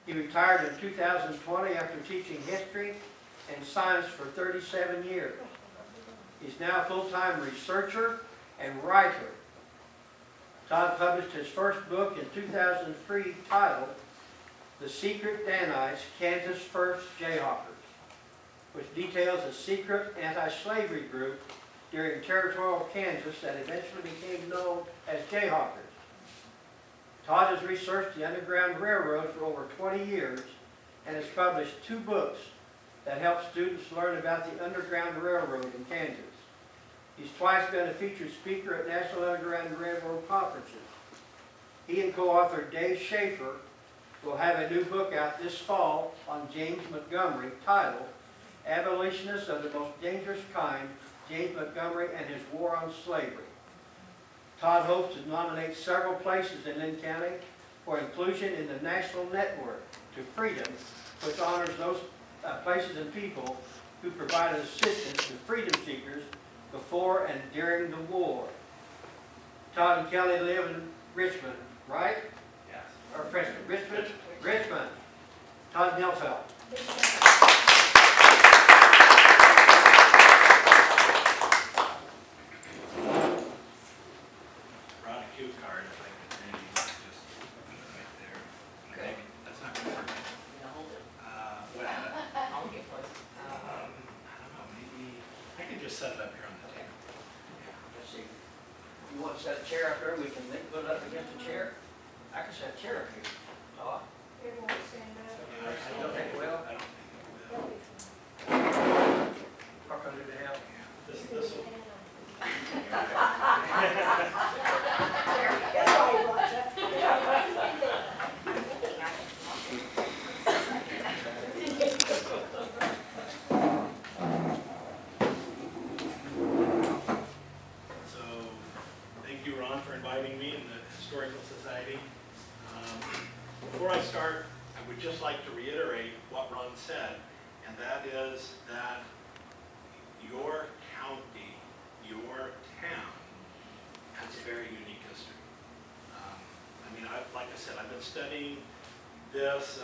He retired in 2020 after teaching history and science for 37 years. He's now a full-time researcher and writer. Todd published his first book in 2003 titled The Secret Danites, Kansas' First Jayhawkers, which details a secret anti-slavery group during territorial Kansas that eventually became known as Jayhawkers. Todd has researched the Underground Railroad for over 20 years and has published 2 books that help students learn about the Underground Railroad in Kansas. He's twice been a featured speaker at National Underground Railroad conferences. He and co-author Dave Schaefer will have a new book out this fall on James Montgomery titled Abolitionists of the Most Dangerous Kind, James Montgomery and His War on Slavery. Todd hopes to nominate several places in Linn County for inclusion in the National Network to Freedom, which honors those places and people who provided assistance to freedom seekers before and during the war. Todd and Kelly live in Richmond, right? Yes. Or Preston? Richmond? Richmond. Todd Mildfelt. Brought a cue card if I could maybe just right there. Okay. Maybe that's not going to work. Hold it. Well, I'll get close. I don't know, maybe I could just set it up here on the table. Let's see. You want to set a chair up there? We can put it up against the chair. I can set a chair up here. Todd? Everyone stand up. Yeah, I don't think it will. I don't think it will. What can I do to help? This will. That's all you want, Jeff. So, thank you, Ron, for inviting me in the Historical Society. Before I start, I would just like to reiterate what Ron said, and that is that your county, your town, has a very unique history. Like I said, I've been studying this.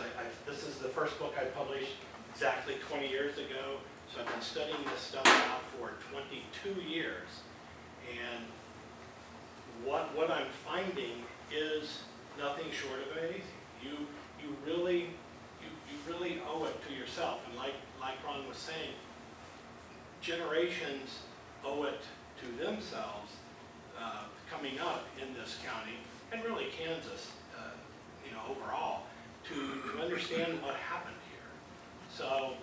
This is the first book I published exactly 20 years ago, so I've been studying this stuff now for 22 years. And what I'm finding is nothing short of amazing. You really owe it to yourself, and like Ron was saying, generations owe it to themselves coming up in this county and really Kansas, overall, to understand what happened here. So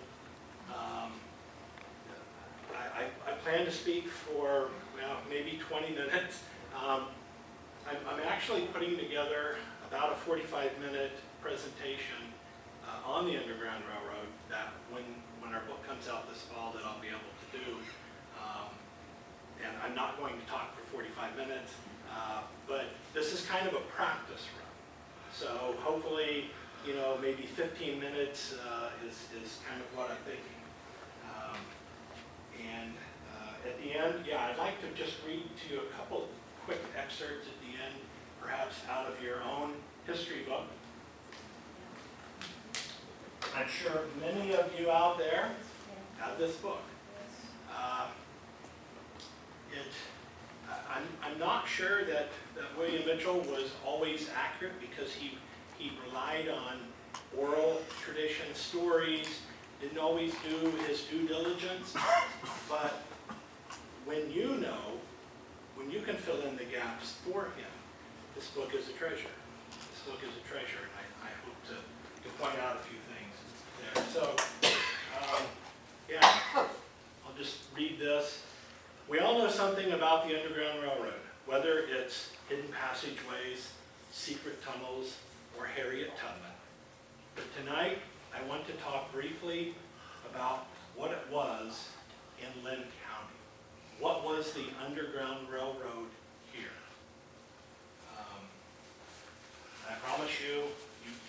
I plan to speak for maybe 20 minutes. I'm actually putting together about a 45-minute presentation on the Underground Railroad that when our book comes out this fall that I'll be able to do. And I'm not going to talk for 45 minutes, but this is kind of a practice run. So hopefully, maybe 15 minutes is kind of what I'm thinking. And at the end, I'd like to just read to you a couple quick excerpts at the end, perhaps out of your own history book. I'm sure many of you out there have this book. I'm not sure that William Mitchell was always accurate because he relied on oral tradition, stories, didn't always do his due diligence, but when you can fill in the gaps for him, this book is a treasure. This book is a treasure, and I hope to point out a few things there. So, I'll just read this. We all know something about the Underground Railroad, whether it's hidden passageways, secret tunnels, or Harriet Tubman. But tonight, I want to talk briefly about what it was in Linn County. What was the Underground Railroad here? I promise you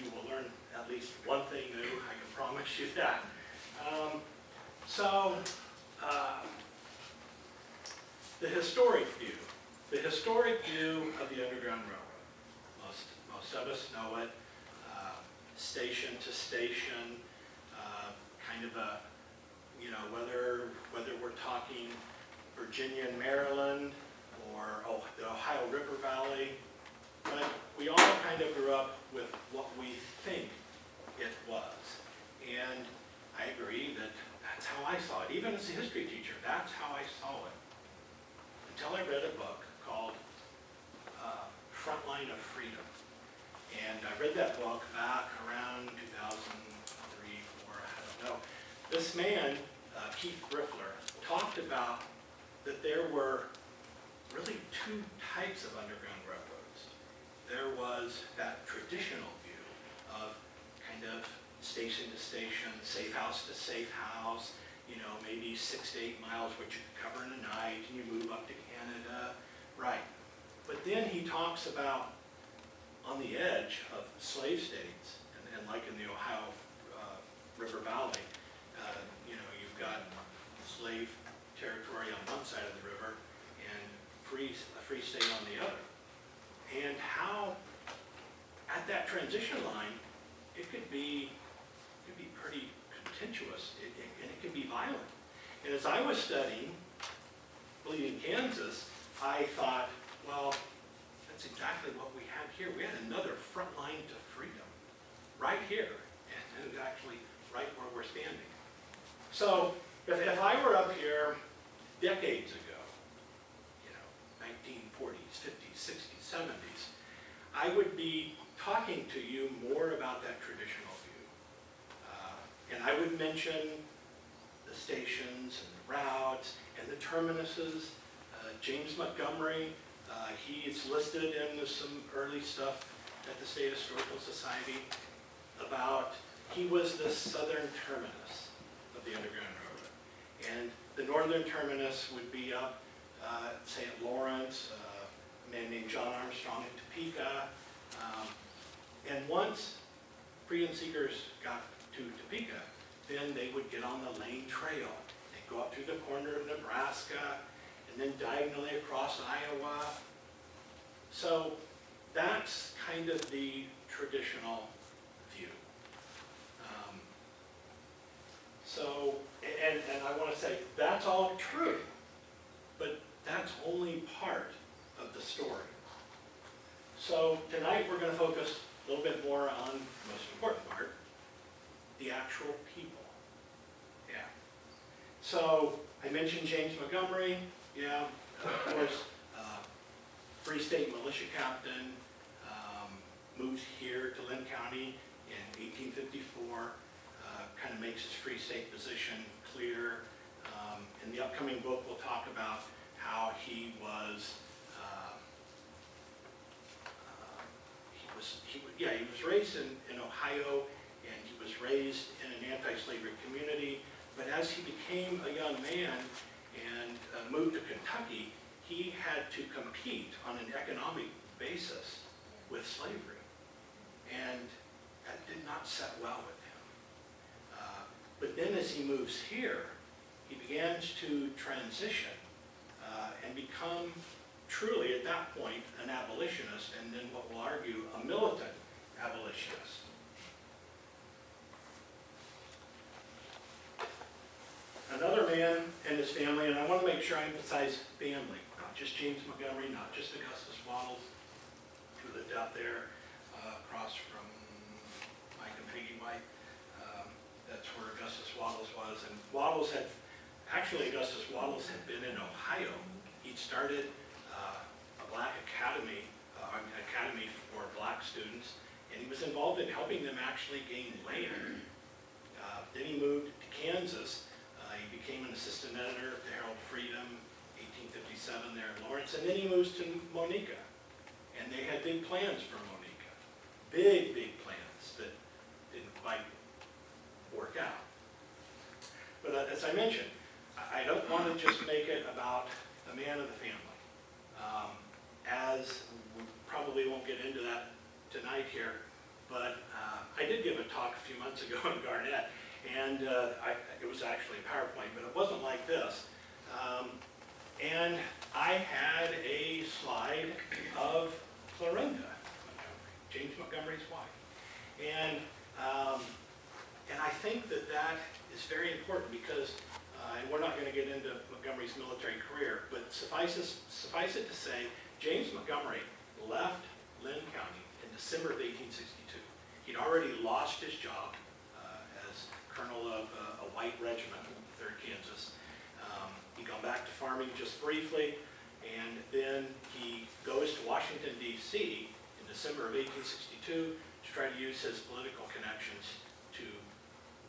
will learn at least one thing new. I can promise you that. The historic view of the Underground Railroad. Most of us know it. station to station, kind of a, whether we're talking Virginia and Maryland or the Ohio River Valley, but we all kind of grew up with what we think it was. And I agree that that's how I saw it. Even as a history teacher, that's how I saw it. Until I read a book called Frontline of Freedom. And I read that book back around 2003, 2004, I don't know. This man, Keith Griffler, talked about that there were really two types of underground railroads. There was that traditional view of kind of station to station, safe house to safe house, maybe 6 to 8 miles, which you could cover in a night, and you move up to Canada, right. But then he talks about on the edge of slave states, and like in the Ohio River Valley, you've got slave territory on one side of the river and a free state on the other. And how at that transition line, it could be pretty contentious, and it can be violent. And as I was studying Bleeding Kansas, I thought, well, that's exactly what we had here. We had another front line to freedom right here, and it was actually right where we're standing. So if I were up here decades ago, 1940s, 50s, 60s, 70s, I would be talking to you more about that traditional view. And I would mention the stations and the routes and the terminuses. James Montgomery, he is listed in some early stuff at the State Historical Society about, he was the southern terminus of the Underground Railroad. And the northern terminus would be up St. Lawrence, a man named John Armstrong in Topeka. And once freedom seekers got to Topeka, then they would get on the Lane Trail. They'd go up through the corner of Nebraska and then diagonally across Iowa. So that's kind of the traditional view. And I want to say that's all true, but that's only part of the story. So tonight we're going to focus a little bit more on the most important part, the actual people. Yeah. So I mentioned James Montgomery. Yeah, of course, Free State militia captain, moves here to Linn County in 1854, kind of makes his Free State position clear. In the upcoming book, we'll talk about how he was raised in Ohio, and he was raised in an anti-slavery community. But as he became a young man and moved to Kentucky, he had to compete on an economic basis with slavery. And that did not set well with him. But then as he moves here, he begins to transition and become truly, at that point, an abolitionist, and then what we'll argue, a militant abolitionist. Another man and his family, and I want to make sure I emphasize family, not just James Montgomery, not just Augustus Wattles, who lived out there across from Mike and Peggy White. That's where Augustus Wattles was. And Augustus Wattles had been in Ohio. He'd started a black academy, academy for black students, and he was involved in helping them actually gain land. Then he moved to Kansas. He became an assistant editor at the Herald Freedom, 1857 there in Lawrence, and then he moves to Monica. And they had big plans for Monica. Big, big plans that didn't quite work out. But as I mentioned, I don't want to just make it about the man of the family. As we probably won't get into that tonight here, but I did give a talk a few months ago in Garnett, and it was actually a PowerPoint, but it wasn't like this. And I had a slide of Clorinda Montgomery, James Montgomery's wife. And And I think that that is very important because, and we're not going to get into Montgomery's military career, but suffice it to say, James Montgomery left Linn County in December of 1862. He'd already lost his job as colonel of a white regiment, 3rd Kansas. He'd gone back to farming just briefly, and then he goes to Washington, D.C. in December of 1862 to try to use his political connections to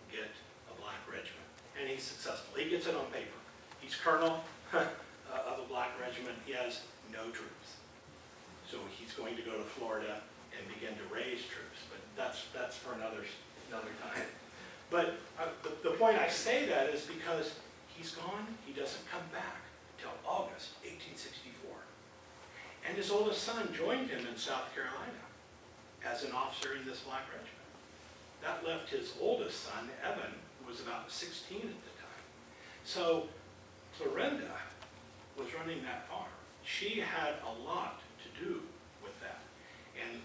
get a black regiment. And he's successful. He gets it on paper. He's colonel of a black regiment. He has no troops. So he's going to go to Florida and begin to raise troops. But that's for another time. But the point I say that is because he's gone, he doesn't come back until August 1864. And his oldest son joined him in South Carolina as an officer in this black regiment. That left his oldest son, Evan, who was about 16 at the time. So Clorinda was running that farm. She had a lot to do with that. And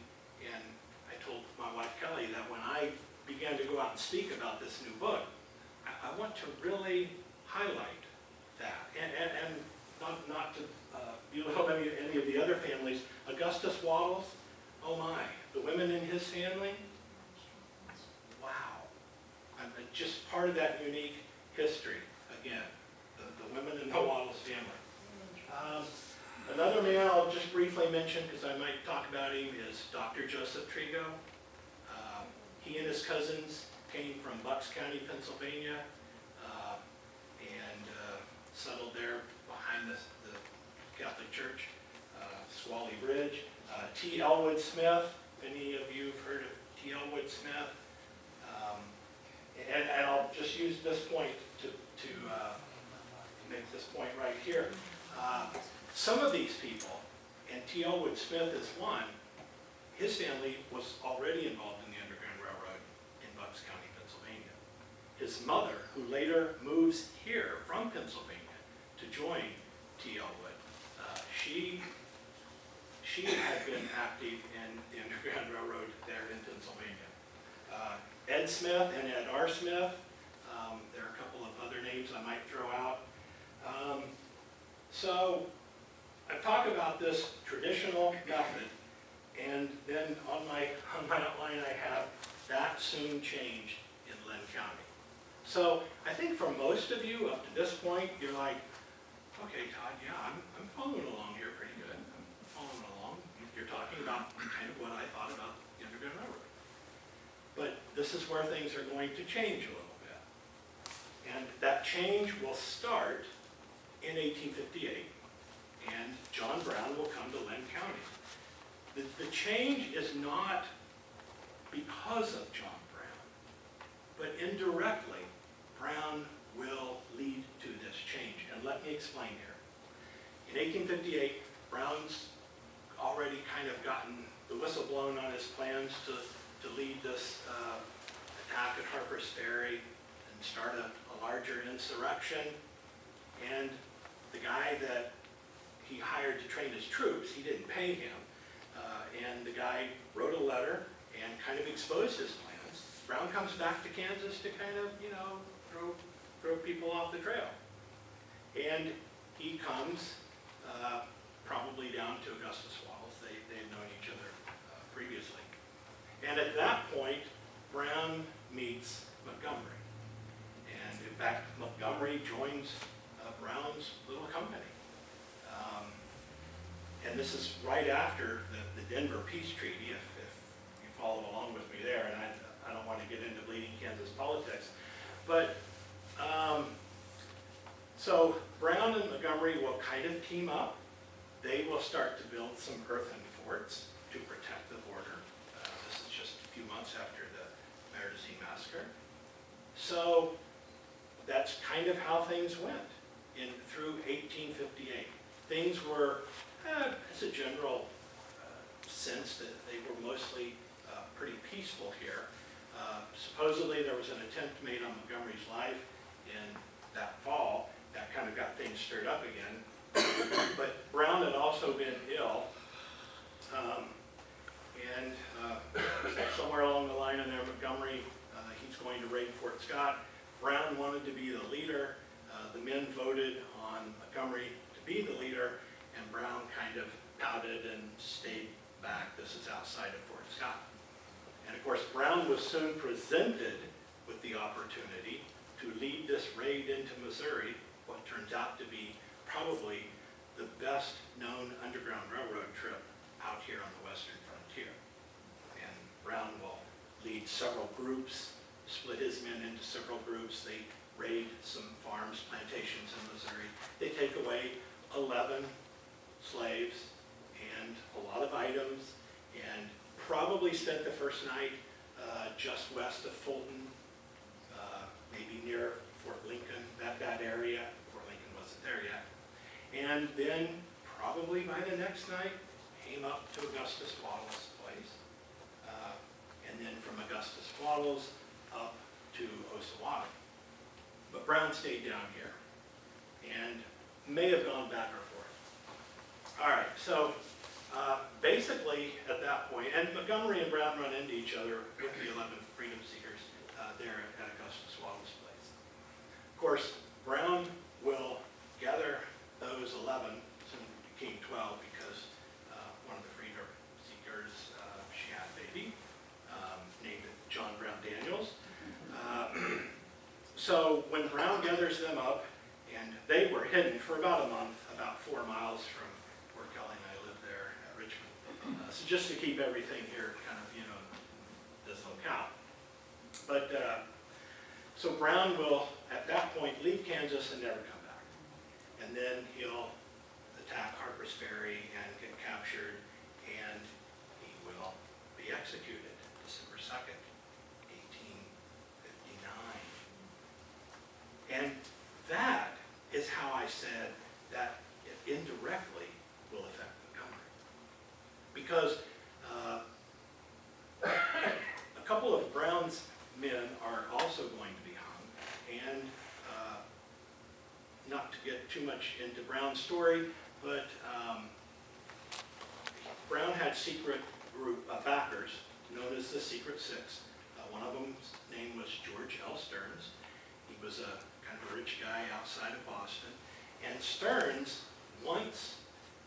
I told my wife Kelly that when I began to go out and speak about this new book, I want to really highlight that. And not to belittle any of the other families. Augustus Waddles, oh my, the women in his family, wow. Just part of that unique history, again, the women in the Waddles family. Another man I'll just briefly mention, because I might talk about him, is Dr. Joseph Trigo. He and his cousins came from Bucks County, Pennsylvania, and settled there behind the Catholic Church, Squally Bridge. T. Elwood Smith, if any of you have heard of T. Elwood Smith. And I'll just use this point to make this point right here. Some of these people, and T. Elwood Smith is one, his family was already involved in the Underground Railroad in Bucks County, Pennsylvania. His mother, who later moves here from Pennsylvania to join T. Elwood, she had been active in the Underground Railroad there in Pennsylvania. Ed Smith and Ed R. Smith, there are a couple of other names I might throw out. So I talk about this traditional method, and then on my outline I have that soon changed in Linn County. So I think for most of you up to this point, you're like, okay, Todd, yeah, I'm following along here pretty good. I'm following along. You're talking about kind of what I thought about the Underground Railroad. But this is where things are going to change a little bit. And that change will start in 1858, and John Brown will come to Linn County. The change is not because of John Brown, but indirectly, Brown will lead to this change. And let me explain here. In 1858, Brown's already kind of gotten the whistle blown on his plans to lead this attack at Harper's Ferry and start a larger insurrection. And the guy that he hired to train his troops, he didn't pay him. And the guy wrote a letter and kind of exposed his plans. Brown comes back to Kansas to kind of, throw people off the trail. And he comes probably down to Augustus Waddles. They had known each other previously. And at that point, Brown meets Montgomery. And in fact, Montgomery joins Brown's little company. And this is right after the Denver Peace Treaty, if you follow along with me there, and I don't want to get into bleeding Kansas politics. But, so Brown and Montgomery will kind of team up. They will start to build some earthen forts to protect the border. This is just a few months after the Meredith massacre. So that's kind of how things went through 1858. Things were, as a general sense, that they were mostly pretty peaceful here. Supposedly there was an attempt made on Montgomery's life in that fall. That kind of got things stirred up again. But Brown had also been ill, And somewhere along the line in there, Montgomery, he's going to raid Fort Scott. Brown wanted to be the leader. The men voted on Montgomery to be the leader, and Brown kind of pouted and stayed back. This is outside of Fort Scott. And of course, Brown was soon presented with the opportunity to lead this raid into Missouri, what turns out to be probably the best known Underground Railroad trip out here on the western frontier. And Brown will lead several groups, split his men into several groups. They raid some farms, plantations in Missouri. They take away 11 slaves and a lot of items, and probably spent the first night just west of Fulton, maybe near Fort Lincoln, that area. Fort Lincoln wasn't there yet. And then probably by the next night, came up to Augustus Waddell's place. And then from Augustus Waddell's up to Osawatomie. But Brown stayed down here and may have gone back or forth. All right, so basically at that point, and Montgomery and Brown run into each other with the 11 freedom seekers there at Augustus Waddell's place. Of course, Brown will gather those 11, soon became 12 because one of the freedom seekers, she had a baby, named John Brown Daniels. So when Brown gathers them up, and they were hidden for about a month, about 4 miles from where Kelly and I lived there at Richmond. So just to keep everything here kind of, this locale. But, so Brown will, at that point, leave Kansas and never come back. And then he'll attack Harper's Ferry and get captured, and he will be executed December 2nd, 1859. And that is how I said that it indirectly will affect Montgomery. Because a couple of Brown's men are also going to be hung, and not to get too much into Brown's story, but Brown had secret group backers known as the Secret Six. One of them's name was George L. Stearns. He was a kind of a rich guy outside of Boston. And Stearns wants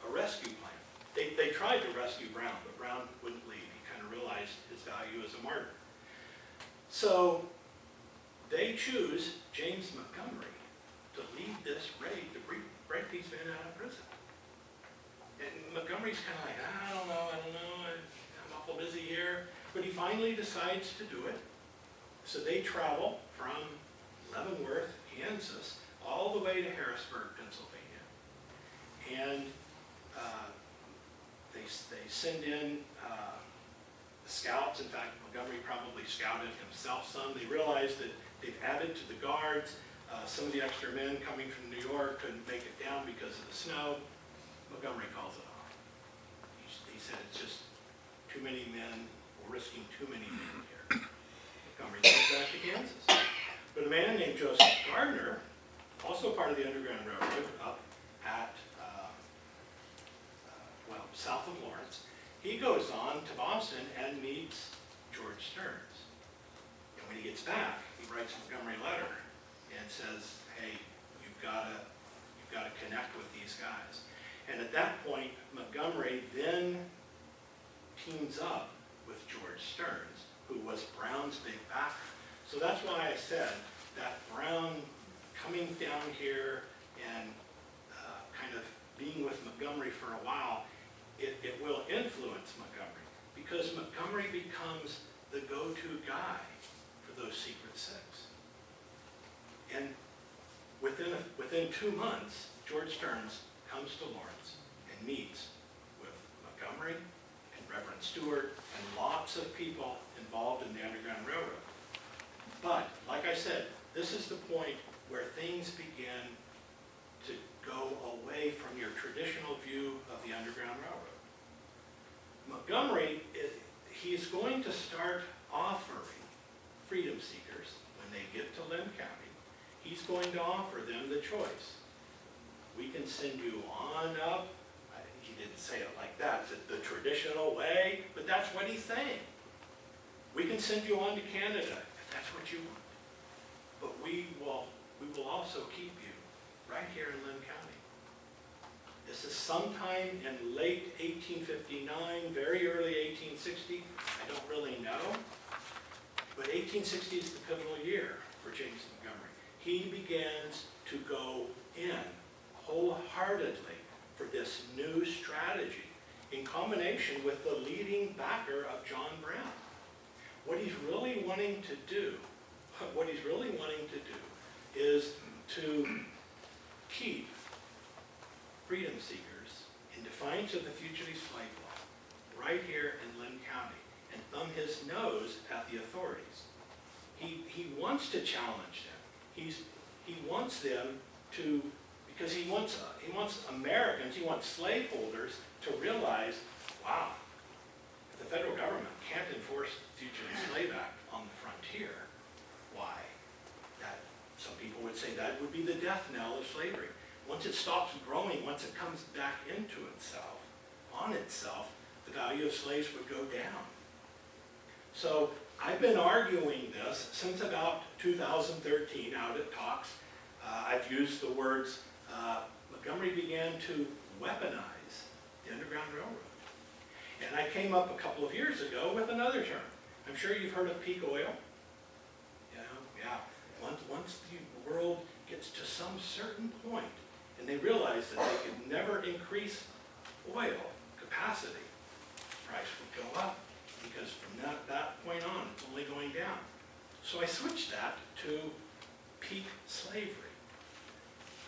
a rescue plan. They tried to rescue Brown, but Brown wouldn't leave. He kind of realized his value as a martyr. So they choose James Montgomery to lead this raid to break these men out of prison. And Montgomery's kind of like, I don't know, I'm awful busy here. But he finally decides to do it. So they travel from Leavenworth, Kansas, all the way to Harrisburg, Pennsylvania. And they send in scouts. In fact, Montgomery probably scouted himself some. They realized that they've added to the guards. Some of the extra men coming from New York couldn't make it down because of the snow. Montgomery calls it off. He said it's just too many men, we're risking too many men here. Montgomery goes back to Kansas. But a man named Joseph Gardner, also part of the Underground Railroad, up at, south of Lawrence, he goes on to Boston and meets George Stearns. And when he gets back, he writes Montgomery a letter and says, hey, you've got to connect with these guys. And at that point, Montgomery then teams up with George Stearns, who was Brown's big backer. So that's why I said that Brown coming down here and kind of being with Montgomery for a while, it will influence Montgomery, because Montgomery becomes the go-to guy for those Secret Six. And within 2 months, George Stearns comes to Lawrence and meets with Montgomery and Reverend Stewart and lots of people involved in the Underground Railroad. But, like I said, this is the point where things begin to go away from your traditional view of the Underground Railroad. Montgomery, he's going to start offering freedom seekers, when they get to Linn County, he's going to offer them the choice. We can send you on up. he didn't say it like that, the traditional way, but that's what he's saying. We can send you on to Canada if that's what you want. But we will also keep you right here in Linn County. This is sometime in late 1859, very early 1860. I don't really know. But 1860 is the pivotal year for James Montgomery. He begins to go in wholeheartedly for this new strategy in combination with the leading backer of John Brown. What he's really wanting to do is to keep freedom seekers in defiance of the fugitive slave law right here in Linn County and thumb his nose at the authorities. He wants to challenge them. He wants them to, because he wants Americans, he wants slaveholders to realize, wow, if the federal government can't enforce the Fugitive Slave Act on the frontier, why? Some people would say that would be the death knell of slavery. Once it stops growing, once it comes back into itself, on itself, the value of slaves would go down. So I've been arguing this since about 2013 out at talks. I've used the words, Montgomery began to weaponize the Underground Railroad. And I came up a couple of years ago with another term. I'm sure you've heard of peak oil. Yeah. Once the world gets to some certain point and they realize that they could never increase oil capacity, price would go up because from that point on, it's only going down. So I switched that to peak slavery.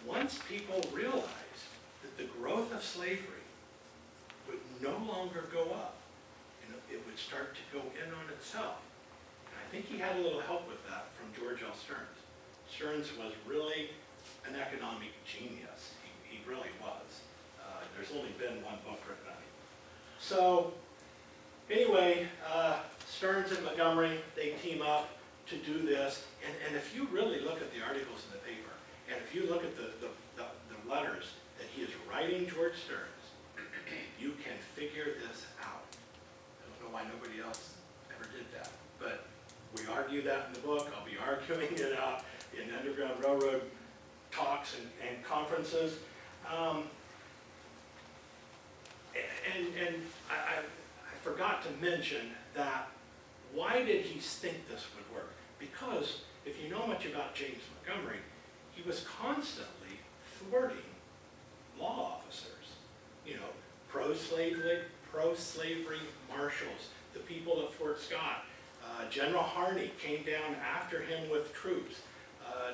Once people realized that the growth of slavery would no longer go up, it would start to go in on itself. And I think he had a little help with that from George L. Stearns. Stearns was really an economic genius. He really was. There's only been one book written on him. So anyway, Stearns and Montgomery, they team up to do this. And if you really look at the articles in the paper, and if you look at the letters that he is writing George Stearns, you can figure this out. I don't know why nobody else ever did that, but we argue that in the book. I'll be arguing it out in Underground Railroad talks and conferences. And I forgot to mention that why did he think this would work? Because if you know much about James Montgomery, he was constantly thwarting law officers. Pro-slavery marshals, the people at Fort Scott. General Harney came down after him with troops.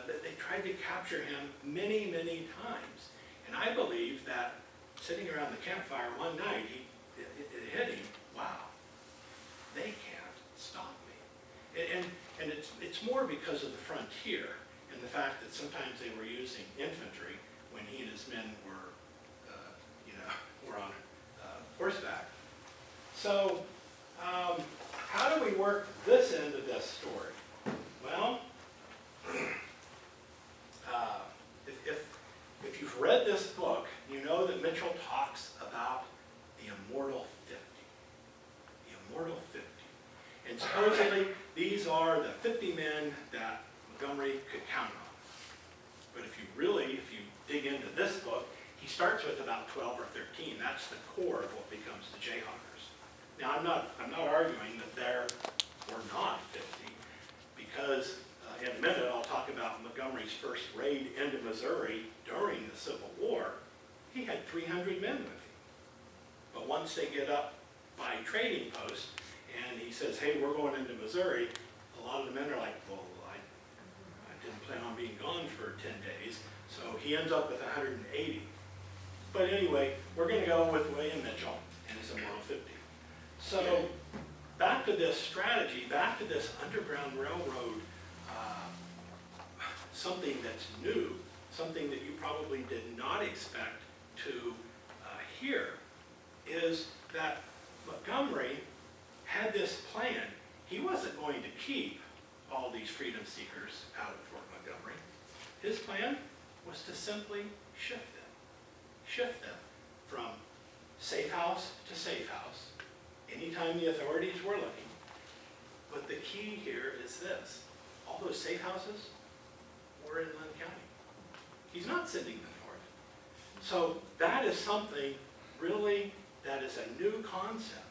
They tried to capture him many, many times. And I believe that sitting around the campfire one night, it hit him, wow, they can't stop me. And it's more because of the frontier and the fact that sometimes they were using infantry when he and his men were on horseback. So how do we work this end of this story? Well, if you've read this book, you know that Mitchell talks about the immortal 50. The immortal 50. And supposedly, these are the 50 men that Montgomery could count on. But if you dig into this book, he starts with about 12 or 13. That's the core of what becomes the Jayhawkers. Now, I'm not arguing that there were not 50, because in a minute I'll talk about Montgomery's first raid into Missouri during the Civil War. He had 300 men with him. But once they get up by trading post, and he says, hey, we're going into Missouri, a lot of the men are like, well, I didn't plan on being gone for 10 days. So he ends up with 180. But anyway, we're going to go with William Mitchell and his immortal 50. So back to this strategy, back to this Underground Railroad, something that's new, something that you probably did not expect to hear, is that Montgomery had this plan. He wasn't going to keep all these freedom seekers out of Fort Montgomery. His plan was to simply shift them from safe house to safe house, anytime the authorities were looking. But the key here is this: all those safe houses were in Linn County. He's not sending them north. So that is something really that is a new concept.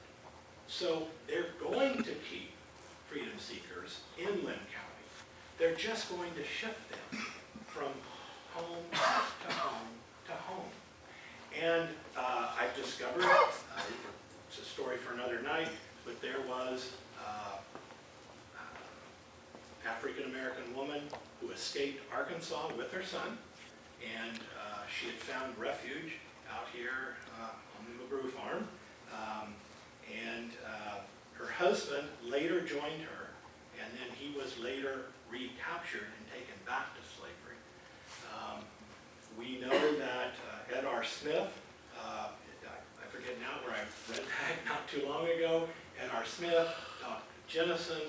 So they're going to keep freedom seekers in Linn County. They're just going to shift them from home to home to home. And I've discovered, it's a story for another night, but there was African-American woman who escaped Arkansas with her son, and she had found refuge out here on the McGrew farm. And her husband later joined her, and then he was later recaptured and taken back to slavery. We know that Ed R. Smith, I forget now where I read that not too long ago, Ed R. Smith, Dr. Jennison,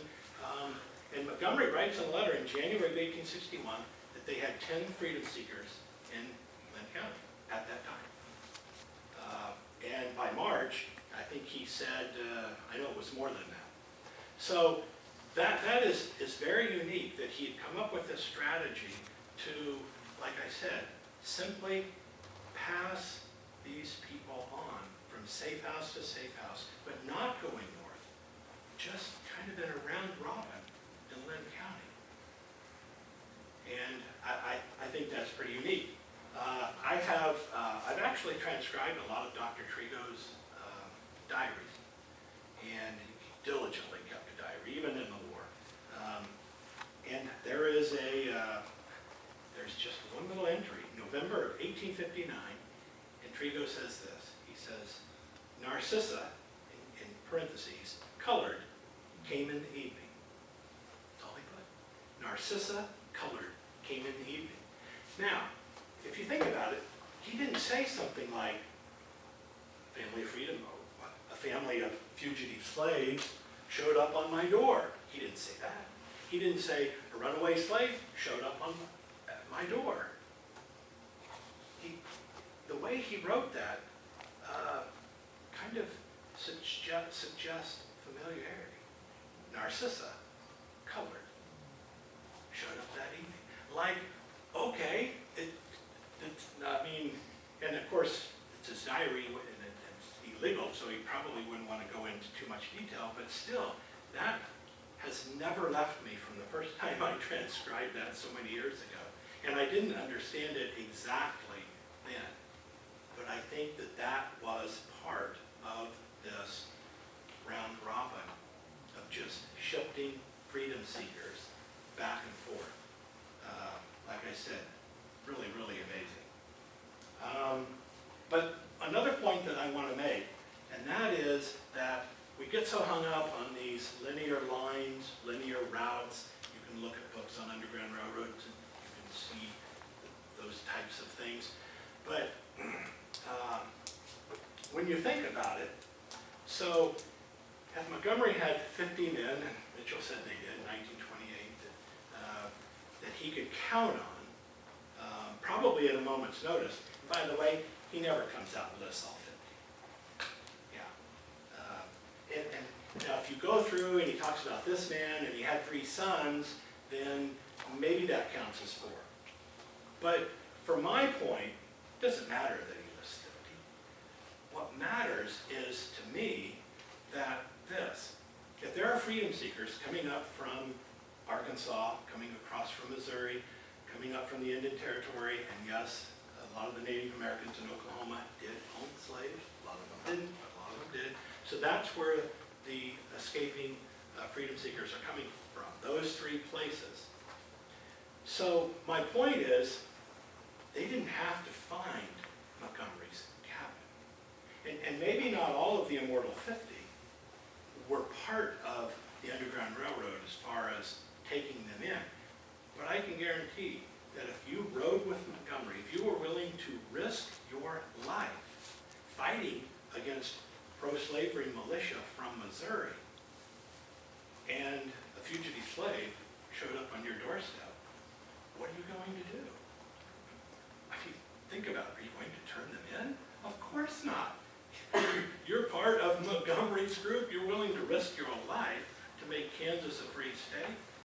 and Montgomery writes in a letter in January of 1861 that they had 10 freedom seekers in Linn County at that time. And by March, I think he said, I know it was more than that. So that is very unique that he had come up with this strategy to, like I said, simply pass these people on from safe house to safe house, but not going north, just kind of in a round robin in Linn County. And I think that's pretty unique. I've actually transcribed a lot of Dr. Trigo's diaries, and he diligently kept a diary, even in the war. And there's just one little entry, November of 1859, and Trigo says this. He says, Narcissa, in parentheses, colored, came in the evening. That's all he put. Narcissa, colored, came in the evening. Now, if you think about it, he didn't say something like family of freedom, or a family of fugitive slaves showed up on my door. He didn't say that. He didn't say a runaway slave showed up at my door. The way he wrote that kind of suggests familiarity. Narcissa, colored, showed up that evening. Like, okay, and of course, it's his diary, and it's illegal, so he probably wouldn't want to go into too much detail, but still, that has never left me from the first time I transcribed that so many years ago. And I didn't understand it exactly then, but I think that that was part of this round robin of just shifting freedom seekers back and forth. Like I said, really, really amazing. But another point that I want to make, and that is that we get so hung up on these linear lines, linear routes. You can look at books on Underground Railroads and you can see those types of things. But when you think about it, so if Montgomery had 50 men, and Mitchell said they did in 1928, that he could count on, probably at a moment's notice. By the way, he never comes out and lists all 50. Yeah. And now if you go through and he talks about this man and he had 3 sons, then maybe that counts as 4. But for my point, it doesn't matter that he lists 50. What matters is, to me, that if there are freedom seekers coming up from Arkansas, coming across from Missouri, coming up from the Indian Territory, and yes, a lot of the Native Americans in Oklahoma did own slaves. A lot of them didn't, but a lot of them did. So that's where the escaping freedom seekers are coming from, those 3 places. So my point is, they didn't have to find Montgomery's cabin. And maybe not all of the Immortal 50 were part of the Underground Railroad as far as taking them in. But I can guarantee that if you rode with Montgomery, if you were willing to risk your life fighting against pro-slavery militia from Missouri, and a fugitive slave showed up on your doorstep, what are you going to do? I mean, think about it. Are you going to turn them in? Of course not. You're part of Montgomery's group. You're willing to risk your own life to make Kansas a free state.